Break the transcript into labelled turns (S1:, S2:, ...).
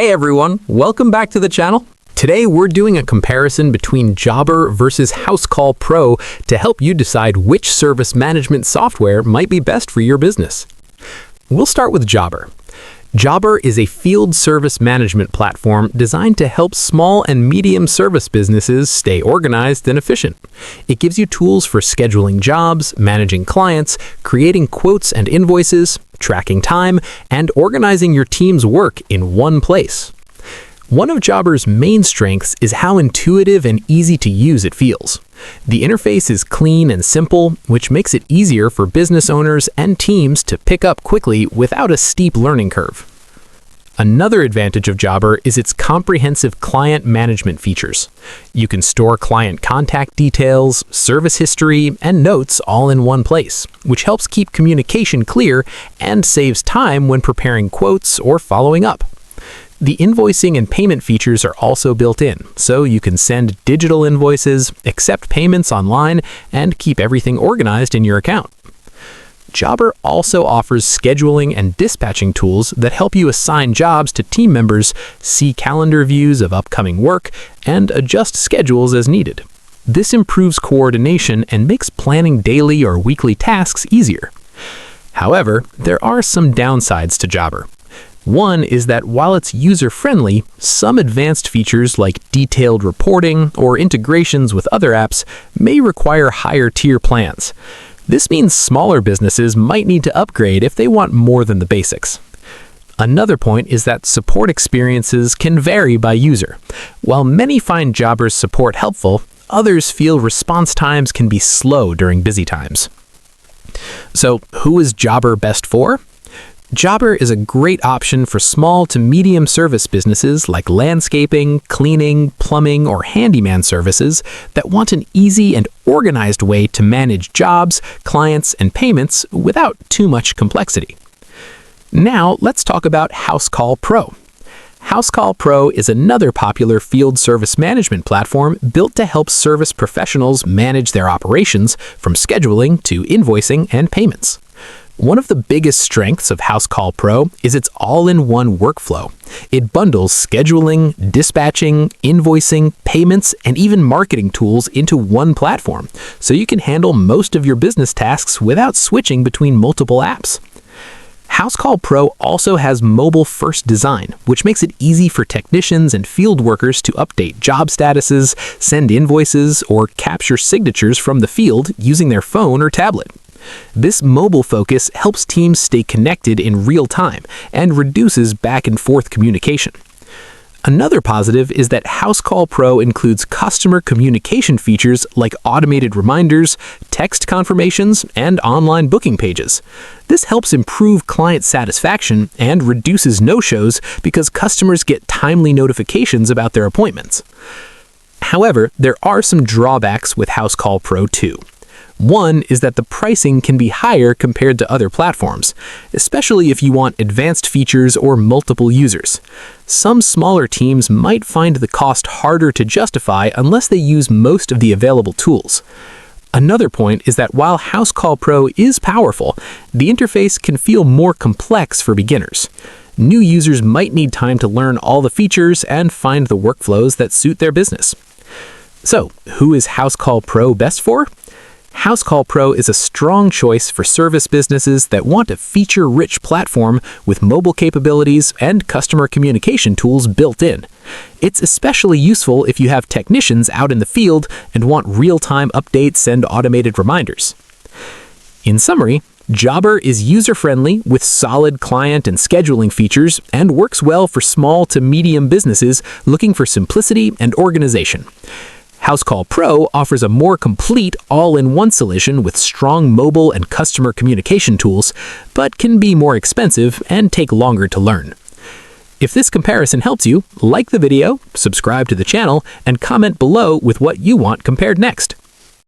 S1: Hey everyone, welcome back to the channel. Today we're doing a comparison between Jobber versus HouseCall Pro to help you decide which service management software might be best for your business. We'll start with Jobber. Jobber is a field service management platform designed to help small and medium service businesses stay organized and efficient. It gives you tools for scheduling jobs, managing clients, creating quotes and invoices, tracking time, and organizing your team's work in one place. One of Jobber's main strengths is how intuitive and easy to use it feels. The interface is clean and simple, which makes it easier for business owners and teams to pick up quickly without a steep learning curve. Another advantage of Jobber is its comprehensive client management features. You can store client contact details, service history, and notes all in one place, which helps keep communication clear and saves time when preparing quotes or following up. The invoicing and payment features are also built in, so you can send digital invoices, accept payments online, and keep everything organized in your account. Jobber also offers scheduling and dispatching tools that help you assign jobs to team members, see calendar views of upcoming work, and adjust schedules as needed. This improves coordination and makes planning daily or weekly tasks easier. However, there are some downsides to Jobber. One is that while it's user-friendly, some advanced features like detailed reporting or integrations with other apps may require higher-tier plans. This means smaller businesses might need to upgrade if they want more than the basics. Another point is that support experiences can vary by user. While many find Jobber's support helpful, others feel response times can be slow during busy times. So, who is Jobber best for? Jobber is a great option for small to medium service businesses like landscaping, cleaning, plumbing, or handyman services that want an easy and organized way to manage jobs, clients, and payments without too much complexity. Now, let's talk about HouseCall Pro. HouseCall Pro is another popular field service management platform built to help service professionals manage their operations from scheduling to invoicing and payments. One of the biggest strengths of HouseCall Pro is its all-in-one workflow. It bundles scheduling, dispatching, invoicing, payments, and even marketing tools into one platform, so you can handle most of your business tasks without switching between multiple apps. HouseCall Pro also has mobile-first design, which makes it easy for technicians and field workers to update job statuses, send invoices, or capture signatures from the field using their phone or tablet. This mobile focus helps teams stay connected in real time and reduces back-and-forth communication. Another positive is that HouseCall Pro includes customer communication features like automated reminders, text confirmations, and online booking pages. This helps improve client satisfaction and reduces no-shows because customers get timely notifications about their appointments. However, there are some drawbacks with HouseCall Pro too. One is that the pricing can be higher compared to other platforms, especially if you want advanced features or multiple users. Some smaller teams might find the cost harder to justify unless they use most of the available tools. Another point is that while HouseCall Pro is powerful, the interface can feel more complex for beginners. New users might need time to learn all the features and find the workflows that suit their business. So, who is HouseCall Pro best for? HouseCall Pro is a strong choice for service businesses that want a feature-rich platform with mobile capabilities and customer communication tools built in. It's especially useful if you have technicians out in the field and want real-time updates and automated reminders. In summary, Jobber is user-friendly with solid client and scheduling features and works well for small to medium businesses looking for simplicity and organization. HouseCall Pro offers a more complete all-in-one solution with strong mobile and customer communication tools, but can be more expensive and take longer to learn. If this comparison helps you, like the video, subscribe to the channel, and comment below with what you want compared next.